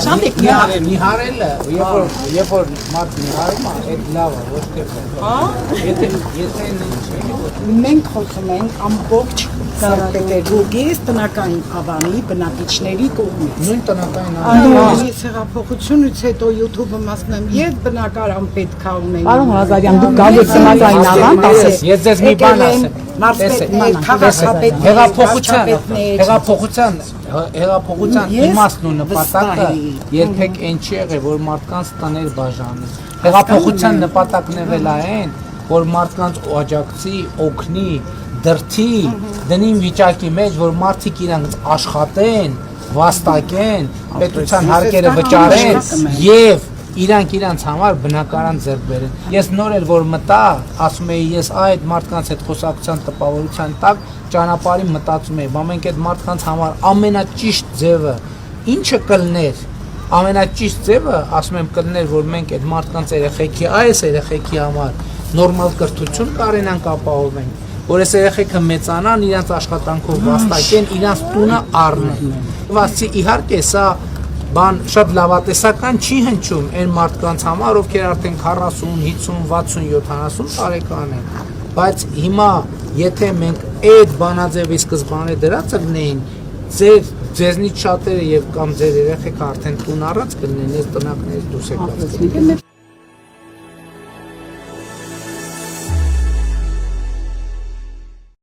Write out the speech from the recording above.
Շանտիկ նիհարելը, երբ որ մարդ նիհարում է, այդ լավ է, ոչ թե եթե մենք խոսում ենք ամբողջ Պետերբուրգից տնական ավանի բնակիչների կողմից։ Նույն տնական ավանի հեղափոխությունից հետո YouTube-ը մասնեմ եւ բնակարան պետք է ունենա։ Պարոն Ղազարյան, դուք գալիս եք այն ես ձեզ մի բան ասեմ։ Հեղափոխության իմաստն ու նպատակը երբեք այն չի եղել, որ մարդկանց տներ բաժանի։ Հեղափոխության նպատակն եղել այն, որ մարդկանց աջակցի, օգնի, դրթի, դնին վիճակի մեջ, որ մարդիկ իրանք աշխատեն, վաստակեն, պետության հարկերը վճարեն եւ իրանք իրանց համար բնակարան ձեռք բերեն։ Ես նոր էլ որ մտա, ասում էի ես այդ մարդկանց հետ խոսակցության տպավորության տակ ճանապարհին մտածում էի, բայց մենք այդ մարդկանց համար ամենաճիշտ ձևը ինչը կլներ, ամենաճիշտ ձևը, ասում եմ կլներ, որ մենք այդ մարդկանց երեխեքի, այս երեխեքի համար նորմալ կրթություն կարենանք ապահովենք, որ այս երեխեքը մեծանան, իրանց աշխատանքով վաստակեն, իրանց տունը առնեն։ Վասի իհարկե սա բան շատ լավատեսական չի հնչում այն մարդկանց համար, ովքեր արդեն 40, 50, 60, 70 տարեկան են, բայց հիմա եթե մենք այդ բանաձևի սկզբանե դրածը գնեին, ձեզնից շատերը եւ կամ ձեր երեխեքը արդեն տուն առած կլինեն, այս տնակներից դուրս եկած։